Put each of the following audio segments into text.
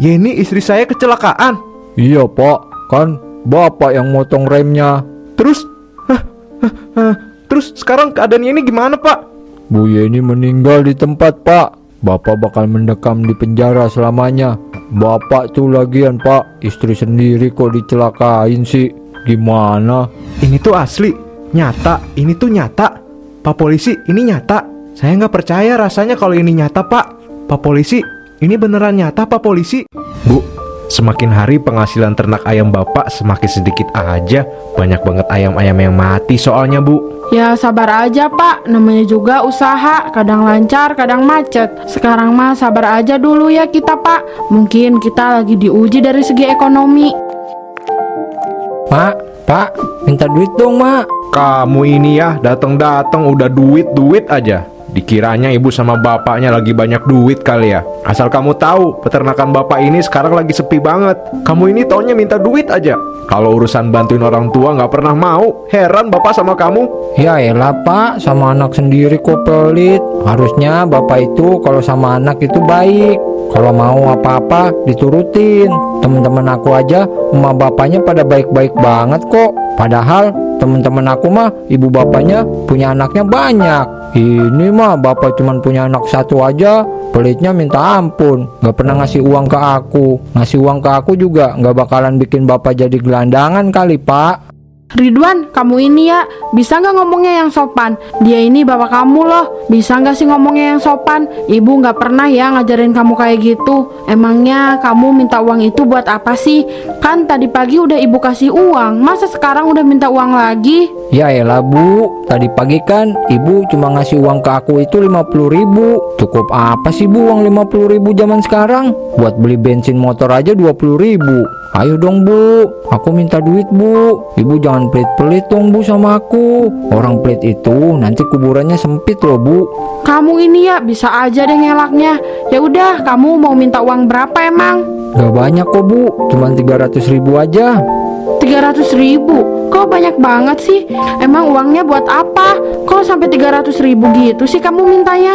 Yeni istri saya kecelakaan. Iya Pak, kan Bapak yang motong remnya. Terus terus sekarang keadaan Yeni gimana Pak? Bu Yeni meninggal di tempat Pak. Bapak bakal mendekam di penjara selamanya. Bapak tuh lagian Pak, istri sendiri kok dicelakain sih. Gimana? Ini tuh asli, nyata, ini tuh nyata. Pak polisi, ini nyata. Saya nggak percaya rasanya kalau ini nyata Pak. Pak polisi, ini beneran nyata Pak polisi. Bu, semakin hari penghasilan ternak ayam Bapak semakin sedikit aja. Banyak banget ayam-ayam yang mati soalnya Bu. Ya sabar aja Pak, namanya juga usaha, kadang lancar, kadang macet. Sekarang mah sabar aja dulu ya kita Pak. Mungkin kita lagi diuji dari segi ekonomi. Pak, minta duit dong Mak. Kamu ini ya datang-datang udah duit aja. Dikiranya ibu sama bapaknya lagi banyak duit kali ya. Asal kamu tahu, peternakan bapak ini sekarang lagi sepi banget. Kamu ini taunya minta duit aja. Kalau urusan bantuin orang tua nggak pernah mau. Heran bapak sama kamu. Ya elah Pak, sama anak sendiri kok pelit. Harusnya Bapak itu kalau sama anak itu baik. Kalau mau apa-apa diturutin. Teman-teman aku aja emak bapaknya pada baik-baik banget kok. Padahal teman-teman aku mah ibu bapaknya punya anaknya banyak. Ini mah bapak cuman punya anak satu aja, pelitnya minta ampun. Gak pernah ngasih uang ke aku. Ngasih uang ke aku juga gak bakalan bikin bapak jadi gelandangan kali Pak. Ridwan, kamu ini ya, bisa nggak ngomongnya yang sopan? Dia ini bapak kamu loh, bisa nggak sih ngomongnya yang sopan? Ibu nggak pernah ya ngajarin kamu kayak gitu. Emangnya kamu minta uang itu buat apa sih? Kan tadi pagi udah ibu kasih uang, masa sekarang udah minta uang lagi? Ya elah Bu, tadi pagi kan ibu cuma ngasih uang ke aku itu 50.000. Cukup apa sih Bu uang 50.000 zaman sekarang? Buat beli bensin motor aja 20.000. Ayo dong Bu, aku minta duit Bu. Ibu jangan pelit-pelit dong Bu sama aku. Orang pelit itu nanti kuburannya sempit loh Bu. Kamu ini ya bisa aja deh ngelaknya. Ya udah, kamu mau minta uang berapa emang? Gak banyak kok Bu, cuma 300.000 aja. 300.000? Kok banyak banget sih? Emang uangnya buat apa? Kok sampai 300.000 gitu sih kamu mintanya?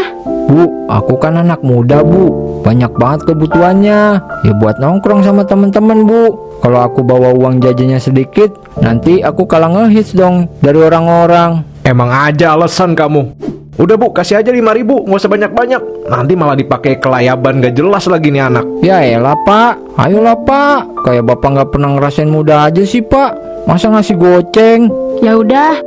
Bu, aku kan anak muda Bu, banyak banget kebutuhannya. Ya buat nongkrong sama temen-temen Bu. Kalau aku bawa uang jajannya sedikit, nanti aku kalah ngehits dong dari orang-orang. Emang aja alasan kamu. Udah Bu, kasih aja 5.000, nggak usah banyak-banyak. Nanti malah dipakai kelayaban gak jelas lagi nih anak. Ya elah Pak, ayolah Pak. Kayak Bapak gak pernah ngerasain muda aja sih Pak. Masa ngasih goceng? Ya udah.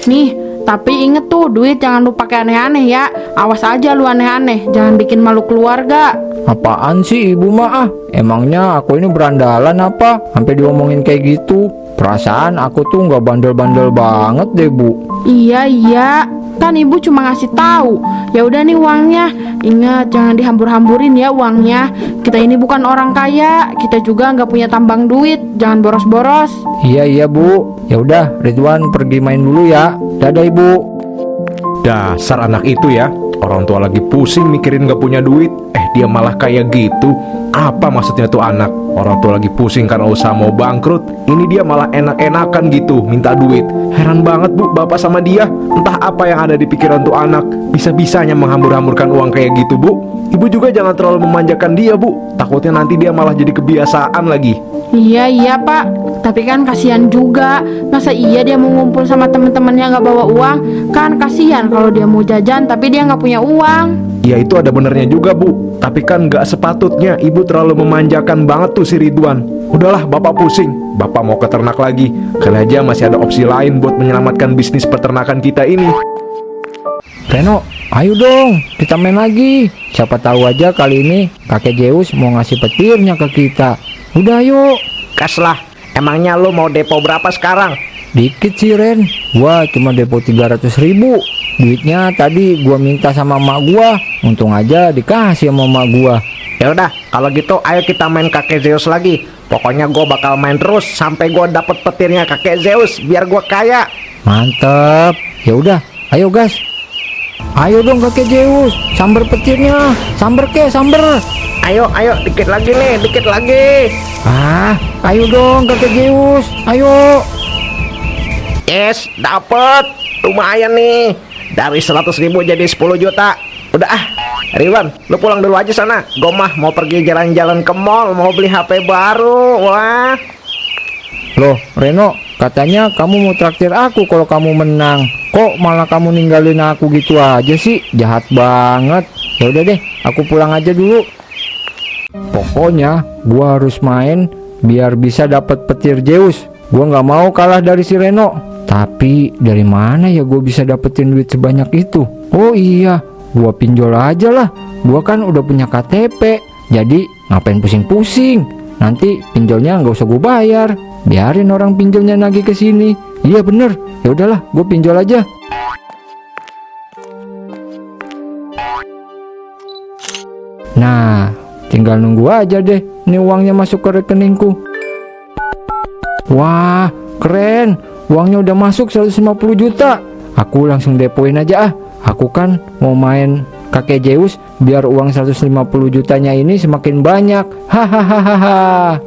Nih, tapi inget tuh duit jangan lu pakai aneh-aneh ya. Awas aja lu aneh-aneh, jangan bikin malu keluarga. Apaan sih Ibu mah? Emangnya aku ini berandalan apa? Sampai diomongin kayak gitu. Perasaan aku tuh nggak bandel-bandel banget deh Bu. Iya, kan ibu cuma ngasih tahu. Ya udah nih uangnya. Ingat jangan dihambur-hamburin ya uangnya. Kita ini bukan orang kaya, kita juga nggak punya tambang duit. Jangan boros-boros. Iya Bu. Ya udah, Ridwan pergi main dulu ya. Dadah Ibu. Dasar anak itu ya. Orang tua lagi pusing mikirin gak punya duit, dia malah kayak gitu. Apa maksudnya tuh anak? Orang tua lagi pusing karena usaha mau bangkrut, ini dia malah enak-enakan gitu minta duit. Heran banget Bu, bapak sama dia. Entah apa yang ada di pikiran tuh anak, bisa-bisanya menghambur-hamburkan uang kayak gitu Bu. Ibu juga jangan terlalu memanjakan dia Bu, takutnya nanti dia malah jadi kebiasaan lagi. Iya Pak, tapi kan kasihan juga. Masa iya dia mau ngumpul sama temen-temennya nggak bawa uang? Kan kasihan kalau dia mau jajan tapi dia nggak punya uang. Ya itu ada benernya juga Bu, tapi kan gak sepatutnya ibu terlalu memanjakan banget tuh si Ridwan. Udahlah bapak pusing, bapak mau ke ternak lagi. Kali aja masih ada opsi lain buat menyelamatkan bisnis peternakan kita ini. Reno, ayo dong, kita main lagi. Siapa tahu aja kali ini kakek Zeus mau ngasih petirnya ke kita. Udah yuk. Kas lah, emangnya lo mau depo berapa sekarang? Dikit sih Ren, gua cuma depo 300.000. Duitnya tadi gua minta sama emak gua, untung aja dikasih sama emak gua. Ya udah, kalau gitu ayo kita main kakek Zeus lagi. Pokoknya gua bakal main terus sampai gua dapet petirnya kakek Zeus biar gua kaya. Mantep. Ya udah, ayo gas. Ayo dong kakek Zeus, samber petirnya. Samber samber. Ayo, dikit lagi nih, dikit lagi. Ayo dong kakek Zeus, ayo. Yes, dapet. Lumayan nih. Dari 100.000 jadi 10 juta. Udah Ridwan, lu pulang dulu aja sana. Gue mah mau pergi jalan-jalan ke mall, mau beli HP baru. Wah. Loh, Reno, katanya kamu mau traktir aku kalau kamu menang. Kok malah kamu ninggalin aku gitu aja sih? Jahat banget. Ya udah deh, aku pulang aja dulu. Pokoknya gua harus main biar bisa dapat petir Zeus. Gua nggak mau kalah dari si Reno. Tapi dari mana ya gue bisa dapetin duit sebanyak itu? Oh iya, gua pinjol aja lah. Gua kan udah punya KTP. Jadi ngapain pusing-pusing? Nanti pinjolnya nggak usah gue bayar. Biarin orang pinjolnya nagih ke sini. Iya bener. Ya udahlah, gue pinjol aja. Nah, tinggal nunggu aja deh ini uangnya masuk ke rekeningku. Wah, keren. Uangnya udah masuk 150 juta. Aku langsung depoin aja ah. Aku kan mau main kakek Zeus biar uang 150 jutanya ini semakin banyak. Hahaha.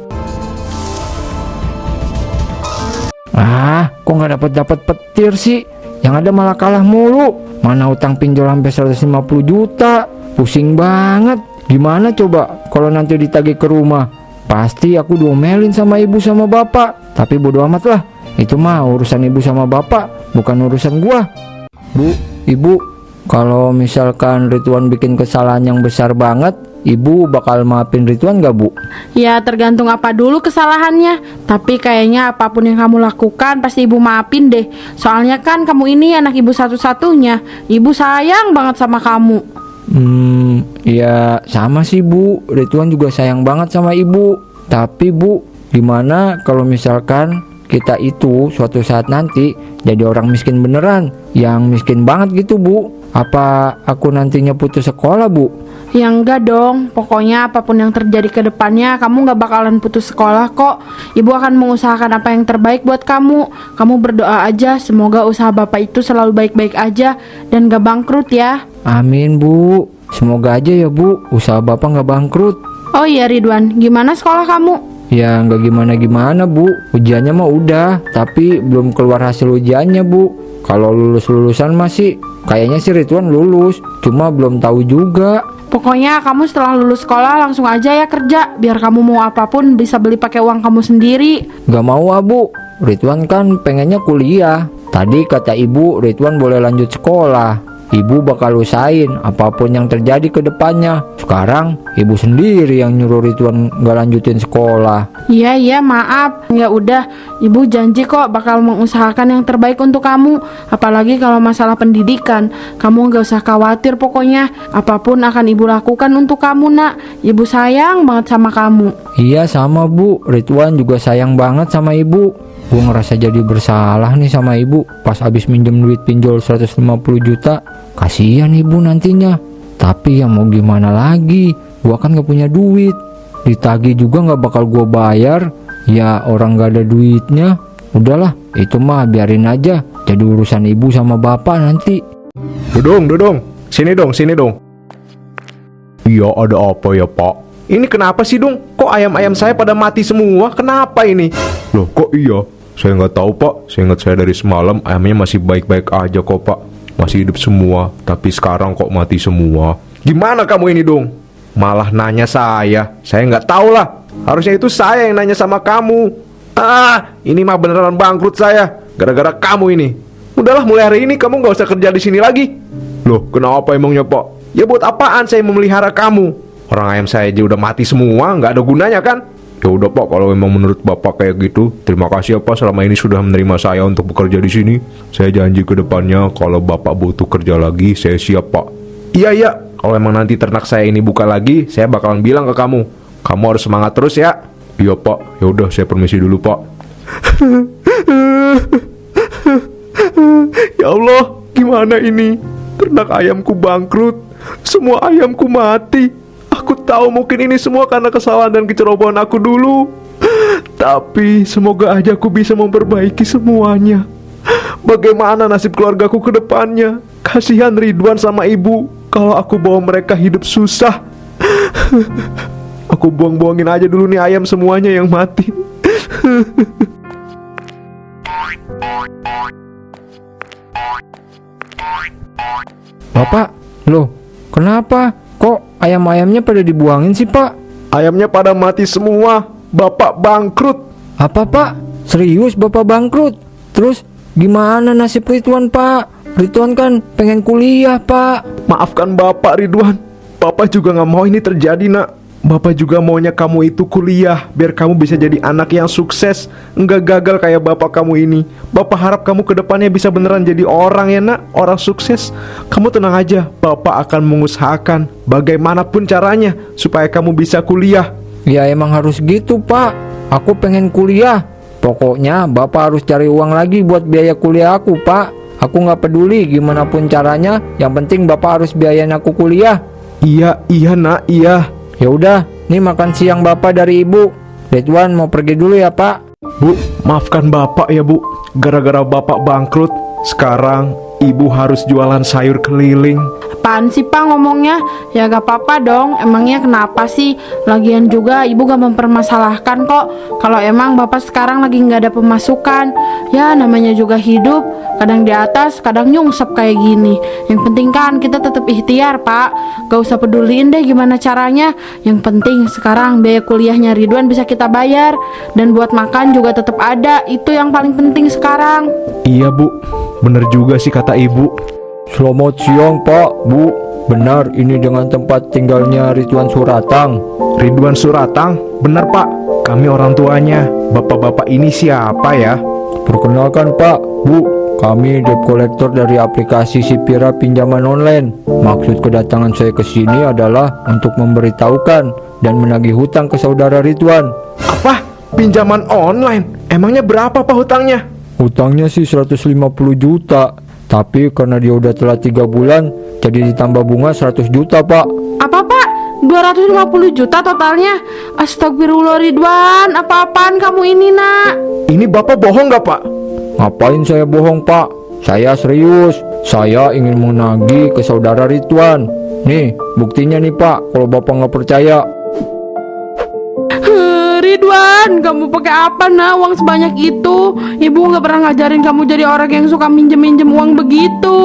Ah, kok nggak dapat petir sih? Yang ada malah kalah mulu. Mana utang pinjol sampai 150 juta. Pusing banget. Gimana coba kalau nanti ditagih ke rumah? Pasti aku diomelin sama ibu sama bapak. Tapi bodo amat lah. Itu mah urusan ibu sama bapak, bukan urusan gua. Bu, ibu, kalau misalkan Ridwan bikin kesalahan yang besar banget, ibu bakal maafin Ridwan gak, Bu? Ya tergantung apa dulu kesalahannya. Tapi kayaknya apapun yang kamu lakukan pasti ibu maafin deh. Soalnya kan kamu ini anak ibu satu-satunya. Ibu sayang banget sama kamu. Ya sama sih, Bu. Ridwan juga sayang banget sama ibu. Tapi, Bu, gimana kalau misalkan kita itu suatu saat nanti jadi orang miskin beneran, yang miskin banget gitu, Bu? Apa aku nantinya putus sekolah, Bu? Ya enggak dong, pokoknya apapun yang terjadi ke depannya kamu gak bakalan putus sekolah kok. Ibu akan mengusahakan apa yang terbaik buat kamu. Kamu berdoa aja, semoga usaha bapak itu selalu baik-baik aja dan gak bangkrut ya. Amin, Bu. Semoga aja ya, Bu, usaha bapak gak bangkrut. Oh iya Ridwan, gimana sekolah kamu? Ya nggak gimana-gimana, Bu. Ujiannya mah udah, tapi belum keluar hasil ujiannya, Bu. Kalau lulusan masih kayaknya sih Ridwan lulus, cuma belum tahu juga. Pokoknya kamu setelah lulus sekolah langsung aja ya kerja, biar kamu mau apapun bisa beli pakai uang kamu sendiri. Gak mau, Bu. Ridwan kan pengennya kuliah. Tadi kata ibu Ridwan boleh lanjut sekolah. Ibu bakal usahain apapun yang terjadi ke depannya. Sekarang ibu sendiri yang nyuruh Ridwan gak lanjutin sekolah. Iya maaf. Ya udah, ibu janji kok bakal mengusahakan yang terbaik untuk kamu. Apalagi kalau masalah pendidikan, kamu gak usah khawatir pokoknya. Apapun akan ibu lakukan untuk kamu, Nak. Ibu sayang banget sama kamu. Iya sama, Bu. Ridwan juga sayang banget sama ibu. Gue ngerasa jadi bersalah nih sama ibu pas habis minjem duit pinjol 150 juta. Kasihan ibu nantinya. Tapi ya mau gimana lagi, gue kan gak punya duit. Ditagih juga gak bakal gue bayar. Ya orang gak ada duitnya. Udahlah, itu mah biarin aja. Jadi urusan ibu sama bapak nanti. Dodong. Sini dong. Iya, ada apa ya, Pak? Ini kenapa sih, Dong? Kok ayam-ayam saya pada mati semua? Kenapa ini? Loh, kok iya? Saya nggak tahu, Pak. Seingat saya dari semalam ayamnya masih baik-baik aja kok, Pak. Masih hidup semua. Tapi sekarang kok mati semua? Gimana kamu ini, Dong? Malah nanya saya. Saya nggak tahu lah. Harusnya itu saya yang nanya sama kamu. Ini mah beneran bangkrut saya. Gara-gara kamu ini. Udahlah, mulai hari ini kamu nggak usah kerja di sini lagi. Loh, kenapa emangnya, Pak? Ya buat apaan saya memelihara kamu? Orang ayam saya aja udah mati semua, nggak ada gunanya kan? Ya udah, Pak, kalau memang menurut Bapak kayak gitu, terima kasih ya, Pak, selama ini sudah menerima saya untuk bekerja di sini. Saya janji ke depannya kalau Bapak butuh kerja lagi, saya siap, Pak. Iya, kalau memang nanti ternak saya ini buka lagi, saya bakalan bilang ke kamu. Kamu harus semangat terus ya. Iya, Pak. Ya udah, saya permisi dulu, Pak. Ya Allah, gimana ini? Ternak ayamku bangkrut. Semua ayamku mati. Aku tahu mungkin ini semua karena kesalahan dan kecerobohan aku dulu. Tapi semoga aja aku bisa memperbaiki semuanya. Bagaimana nasib keluargaku ke depannya? Kasihan Ridwan sama ibu kalau aku bawa mereka hidup susah. Aku buang-buangin aja dulu nih ayam semuanya yang mati. Bapak, loh, kenapa? Kok ayam-ayamnya pada dibuangin sih, Pak? Ayamnya pada mati semua. Bapak bangkrut. Apa, Pak? Serius Bapak bangkrut? Terus gimana nasib Ridwan, Pak? Ridwan kan pengen kuliah, Pak. Maafkan Bapak Ridwan. Bapak juga gak mau ini terjadi, nak. Bapak juga maunya kamu itu kuliah, biar kamu bisa jadi anak yang sukses, enggak gagal kayak bapak kamu ini. Bapak harap kamu ke depannya bisa beneran jadi orang ya, nak, orang sukses. Kamu tenang aja, Bapak akan mengusahakan bagaimanapun caranya supaya kamu bisa kuliah. Ya emang harus gitu, Pak. Aku pengen kuliah. Pokoknya Bapak harus cari uang lagi buat biaya kuliah aku, Pak. Aku gak peduli gimana pun caranya, yang penting Bapak harus biayain aku kuliah. Iya, nak, iya. Ya udah, nih makan siang Bapak dari Ibu. Ridwan mau pergi dulu ya, Pak. Bu, maafkan Bapak ya, Bu. Gara-gara Bapak bangkrut, sekarang Ibu harus jualan sayur keliling. Apaan sih Pak ngomongnya? Ya gak apa-apa dong, emangnya kenapa sih? Lagian juga ibu gak mempermasalahkan kok. Kalau emang bapak sekarang lagi gak ada pemasukan, ya namanya juga hidup, kadang di atas, kadang nyungsep kayak gini. Yang penting kan kita tetap ikhtiar Pak. Gak usah peduliin deh gimana caranya. Yang penting sekarang biaya kuliahnya Ridwan bisa kita bayar, dan buat makan juga tetap ada. Itu yang paling penting sekarang. Iya, Bu, bener juga sih kata Ibu. Selamat siang, Pak, Bu. Benar ini dengan tempat tinggalnya Ridwan Suratang? Ridwan Suratang? Benar, Pak. Kami orang tuanya. Bapak-bapak ini siapa ya? Perkenalkan, Pak, Bu. Kami debt collector dari aplikasi Sipira pinjaman online. Maksud kedatangan saya ke sini adalah untuk memberitahukan dan menagih hutang ke saudara Ridwan. Apa? Pinjaman online? Emangnya berapa, Pak, hutangnya? Hutangnya sih 150 juta. Tapi karena dia udah telat 3 bulan, jadi ditambah bunga 100 juta, Pak. Apa Pak? 250 juta totalnya? Astagfirullah Ridwan, apa-apaan kamu ini nak? Ini Bapak bohong gak, Pak? Ngapain saya bohong, Pak? Saya serius. Saya ingin menagih ke saudara Ridwan. Nih, buktinya nih, Pak, kalau Bapak nggak percaya. Ridwan, kamu pakai apa nak uang sebanyak itu? Ibu nggak pernah ngajarin kamu jadi orang yang suka minjem-minjem uang begitu.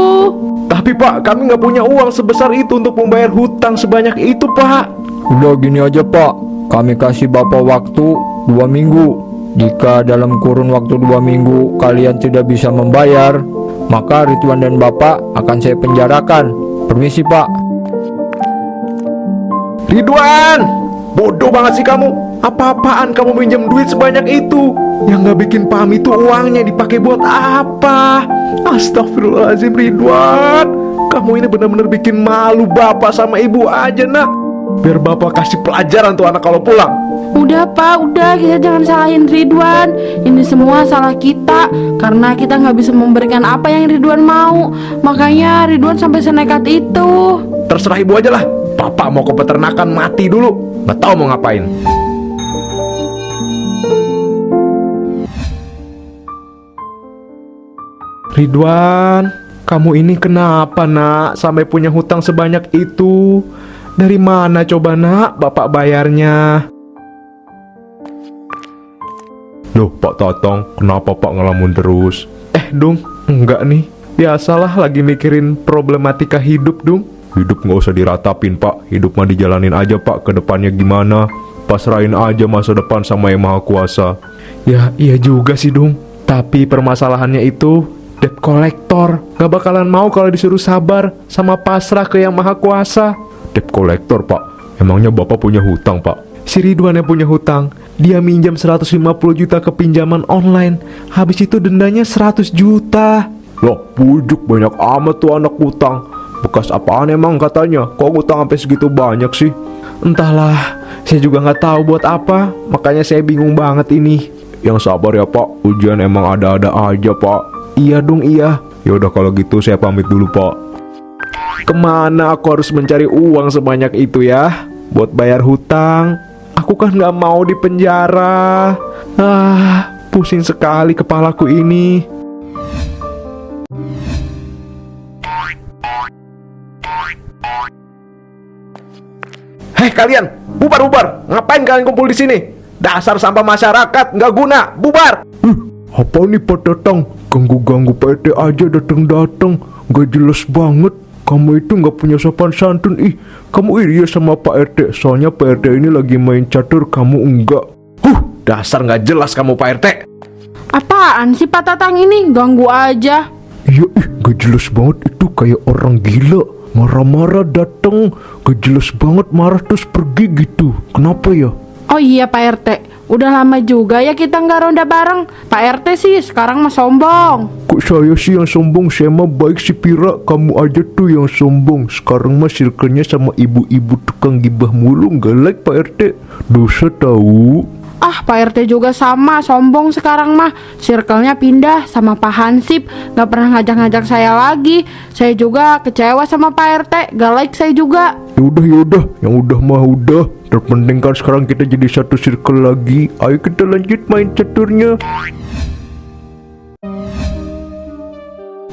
Tapi Pak, kami nggak punya uang sebesar itu untuk membayar hutang sebanyak itu, Pak. Udah gini aja, Pak. Kami kasih Bapak waktu 2 minggu. Jika dalam kurun waktu 2 minggu kalian tidak bisa membayar, maka Ridwan dan Bapak akan saya penjarakan. Permisi, Pak. Ridwan, bodoh banget sih kamu. Apa-apaan kamu minjem duit sebanyak itu? Yang gak bikin paham itu uangnya dipakai buat apa? Astagfirullahaladzim Ridwan. Kamu ini benar-benar bikin malu bapak sama ibu aja nak. Biar bapak kasih pelajaran tuh anak kalau pulang. Udah Pak, udah, kita jangan salahin Ridwan. Ini semua salah kita, karena kita nggak bisa memberikan apa yang Ridwan mau. Makanya Ridwan sampai senekat itu. Terserah ibu aja lah. Bapak mau ke peternakan mati dulu. Gak tahu mau ngapain. Ridwan, kamu ini kenapa nak sampai punya hutang sebanyak itu? Dari mana coba nak bapak bayarnya? Loh Pak Tatang, kenapa Pak ngelamun terus? Dung, enggak nih. Biasalah lagi mikirin problematika hidup, Dung. Hidup nggak usah diratapin Pak. Hidup mah dijalanin aja Pak, ke depannya gimana. Pasrahin aja masa depan sama Yang Maha Kuasa. Ya iya juga sih Dung. Tapi permasalahannya itu debt collector gak bakalan mau kalau disuruh sabar sama pasrah ke Yang Maha Kuasa. Debt collector Pak, emangnya Bapak punya hutang Pak? Si Ridwan yang punya hutang. Dia minjam 150 juta ke pinjaman online. Habis itu dendanya 100 juta. Loh bujuk banyak amat tuh anak hutang. Bekas apaan emang katanya? Kok hutang sampai segitu banyak sih? Entahlah, saya juga gak tahu buat apa. Makanya saya bingung banget ini. Yang sabar ya Pak, ujian emang ada-ada aja Pak. Iya dong iya. Yaudah kalau gitu saya pamit dulu Pak. Kemana aku harus mencari uang sebanyak itu ya? Buat bayar hutang. Aku kan gak mau di penjara. Pusing sekali kepalaku ini. Hei kalian, bubar. Ngapain kalian kumpul di sini? Dasar sampah masyarakat, nggak guna, bubar. Apa nih Pak Tatang? Ganggu-ganggu PT aja datang-datang, nggak jelas banget. kamu itu nggak punya sopan santun. Ih, kamu iri ya sama Pak RT. Soalnya Pak RT ini lagi main catur, kamu enggak. Dasar nggak jelas kamu Pak RT. Apaan sih Pak Tatang ini? Ganggu aja. Iya, gak jelas banget itu, kayak orang gila. Marah-marah datang, gak jelas banget, marah terus pergi gitu. Kenapa ya? Oh iya Pak RT, udah lama juga ya kita nggak ronda bareng. Pak RT sih sekarang mah sombong. Kok saya sih yang sombong? Saya mah baik si Pira, kamu aja tuh yang sombong. Sekarang mah circle-nya sama ibu-ibu tukang gibah mulu, gak like Pak RT. Dosa tahu. Ah, Pak RT juga sama, sombong sekarang mah. Circle-nya pindah sama Pak Hansip, gak pernah ngajak-ngajak saya lagi. Saya juga kecewa sama Pak RT, gak like saya juga. Yaudah, yang udah mah udah. Terpenting kan sekarang kita jadi satu circle lagi. Ayo kita lanjut main caturnya.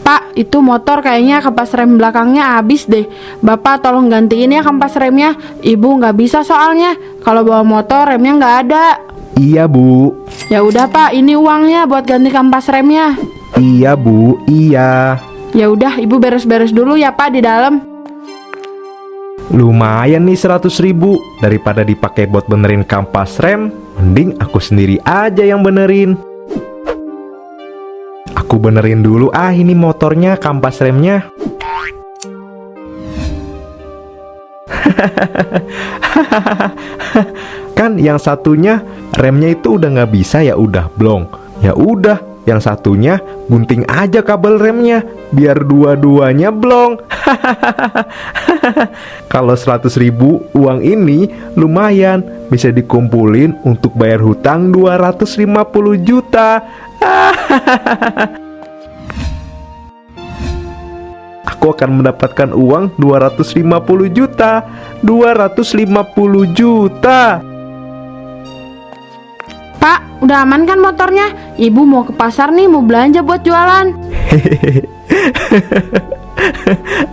Pak, itu motor kayaknya kampas rem belakangnya habis deh. Bapak tolong gantiin ya kampas remnya. Ibu nggak bisa soalnya. Kalau bawa motor remnya nggak ada. Iya Bu. Ya udah Pak, ini uangnya buat ganti kampas remnya. Iya Bu, iya. Ya udah, Ibu beres-beres dulu ya Pak di dalam. Lumayan nih 100.000. Daripada dipakai buat benerin kampas rem, mending aku sendiri aja yang benerin. Aku benerin dulu ini motornya, kampas remnya. Kan yang satunya remnya itu udah nggak bisa, ya udah blong. Ya udah, yang satunya gunting aja kabel remnya biar dua-duanya blong. Kalau 100.000 uang ini lumayan, bisa dikumpulin untuk bayar hutang 250 juta. Aku akan mendapatkan uang 250 juta. 250 juta. Pak, udah aman kan motornya? Ibu mau ke pasar nih, mau belanja buat jualan.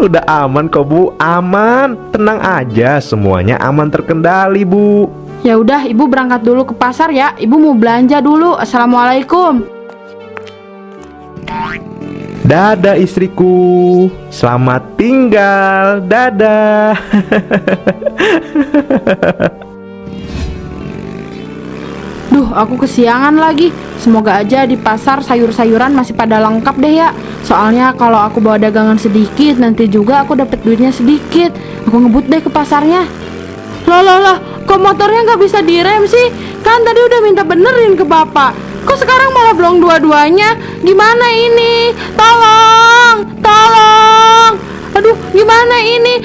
Udah aman kok Bu, aman. Tenang aja, semuanya aman terkendali Bu. Ya udah, Ibu berangkat dulu ke pasar ya. Ibu mau belanja dulu. Assalamualaikum. Dadah istriku, selamat tinggal, dadah. Duh, aku kesiangan lagi. Semoga aja di pasar sayur-sayuran masih pada lengkap deh ya. Soalnya kalau aku bawa dagangan sedikit, nanti juga aku dapat duitnya sedikit. Aku ngebut deh ke pasarnya. Loh, kok motornya nggak bisa direm sih? Kan tadi udah minta benerin ke bapak. Kok sekarang malah blong dua-duanya? Gimana ini? Tolong! Aduh, gimana ini?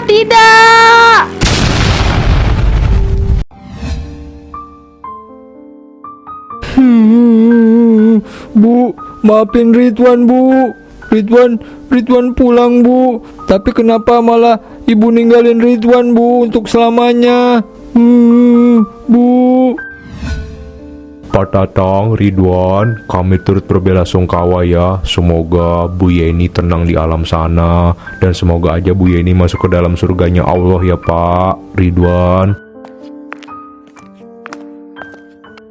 Tidak! Bu, maafin Ridwan Bu. Ridwan pulang Bu. Tapi kenapa malah ibu ninggalin Ridwan Bu untuk selamanya? Bu. Pak Tatang, Ridwan, kami turut berbelasungkawa ya. Semoga Bu Yeni tenang di alam sana, dan semoga aja Bu Yeni masuk ke dalam surganya Allah ya Pak Ridwan.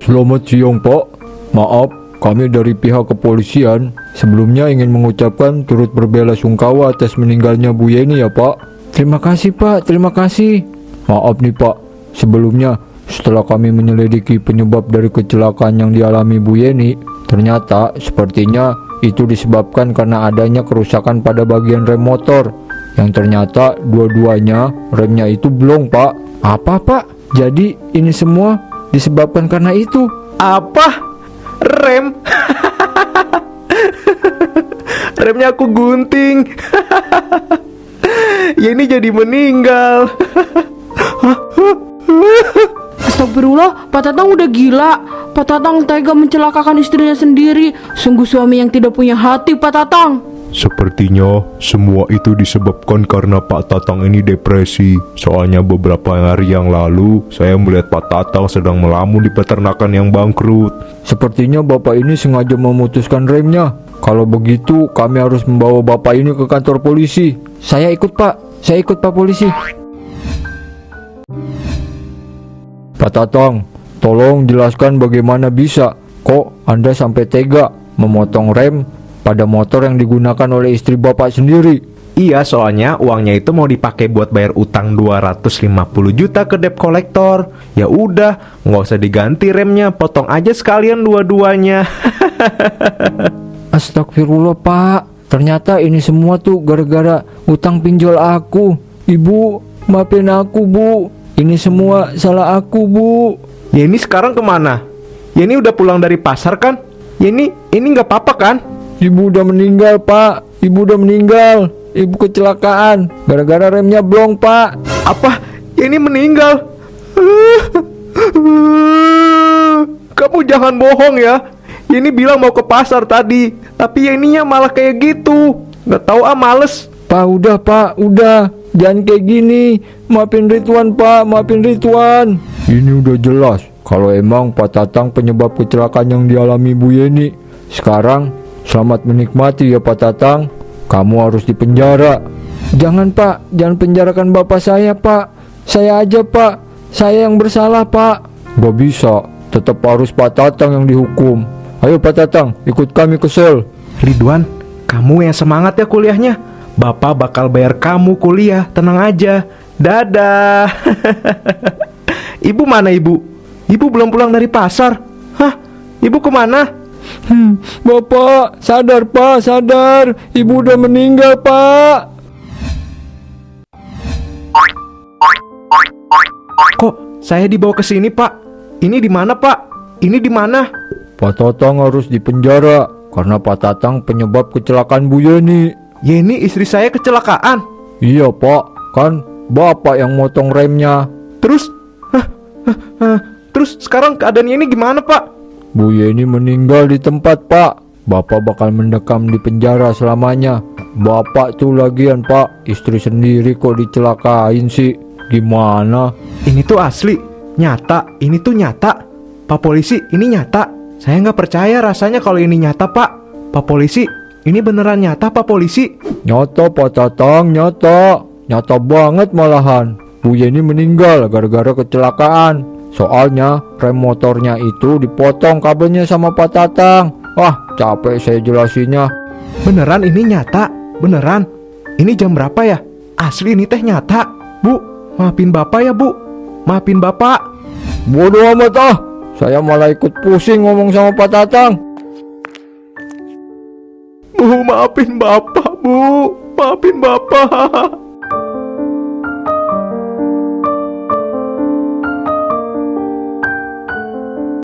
Selamat siang Pak. Maaf, kami dari pihak kepolisian sebelumnya ingin mengucapkan turut berbelasungkawa atas meninggalnya Bu Yeni ya Pak. Terima kasih Pak, terima kasih. Maaf nih Pak, sebelumnya setelah kami menyelidiki penyebab dari kecelakaan yang dialami Bu Yeni, ternyata sepertinya itu disebabkan karena adanya kerusakan pada bagian rem motor, yang ternyata dua-duanya remnya itu blong Pak. Apa Pak? Jadi ini semua disebabkan karena itu? Apa? Rem? Remnya aku gunting. Yeni jadi meninggal. Astagfirullah, Pak Tatang udah gila. Pak Tatang tega mencelakakan istrinya sendiri. Sungguh suami yang tidak punya hati, Pak Tatang. Sepertinya semua itu disebabkan karena Pak Tatang ini depresi. Soalnya beberapa hari yang lalu saya melihat Pak Tatang sedang melamun di peternakan yang bangkrut. Sepertinya bapak ini sengaja memutuskan remnya. Kalau begitu kami harus membawa bapak ini ke kantor polisi. Saya ikut Pak, saya ikut Pak polisi. Pak Tatang, tolong jelaskan bagaimana bisa kok Anda sampai tega memotong rem pada motor yang digunakan oleh istri bapak sendiri. Iya, soalnya uangnya itu mau dipakai buat bayar utang 250 juta ke debt collector. Ya udah, nggak usah diganti remnya, potong aja sekalian dua-duanya. Astagfirullah Pak, ternyata ini semua tuh gara-gara utang pinjol aku. Ibu, maafin aku Bu, ini semua salah aku Bu. Ya ini sekarang kemana? Ya ini udah pulang dari pasar kan? Ya ini nggak apa-apa kan? Ibu udah meninggal Pak, ibu udah meninggal. Ibu kecelakaan, gara-gara remnya blong Pak. Apa? Ya ini meninggal? Kamu jangan bohong ya. Ya ini bilang mau ke pasar tadi, tapi ya ininya malah kayak gitu. Nggak tahu males. Pak udah Pak, udah. Jangan kayak gini. Maafin Ridwan Pak, maafin Ridwan. Ini udah jelas kalau emang Pak Tatang penyebab kecelakaan yang dialami Bu Yeni. Sekarang selamat menikmati ya Pak Tatang. Kamu harus dipenjara. Jangan Pak, jangan penjarakan bapak saya Pak. Saya aja Pak, saya yang bersalah Pak. Gak bisa, tetap harus Pak Tatang yang dihukum. Ayo Pak Tatang, ikut kami ke sel. Ridwan, kamu yang semangat ya kuliahnya. Bapak bakal bayar kamu kuliah, tenang aja. Dadah. Ibu mana ibu? Ibu belum pulang dari pasar. Hah? Ibu kemana? Bapak, sadar Pak, sadar. Ibu udah meninggal Pak. Kok saya dibawa ke sini, Pak? Ini di mana, Pak? Ini di mana? Pak Tatang harus dipenjara karena Pak Tatang penyebab kecelakaan Bu Yeni. Yeni istri saya kecelakaan. Iya Pak, kan Bapak yang motong remnya. Terus? Terus sekarang keadaan Yeni gimana, Pak? Bu Yeni meninggal di tempat Pak. Bapak bakal mendekam di penjara selamanya. Bapak tuh lagian Pak, istri sendiri kok dicelakain sih. Gimana? Ini tuh asli, nyata, ini tuh nyata. Pak Polisi, ini nyata. Saya nggak percaya rasanya kalau ini nyata, Pak. Pak Polisi, ini beneran nyata, Pak Polisi. Nyata Pak Tatang, nyata. Nyata banget malahan. Bu Yeni meninggal gara-gara kecelakaan. Soalnya rem motornya itu dipotong kabelnya sama Pak Tatang. Wah, capek saya jelasinnya. Beneran ini nyata, beneran. Ini jam berapa ya? Asli ini teh nyata. Bu, maafin Bapak ya, Bu. Maafin Bapak. Bodoh amat ah. Saya malah ikut pusing ngomong sama Pak Tatang. Bu, maafin Bapak, Bu. Maafin Bapak.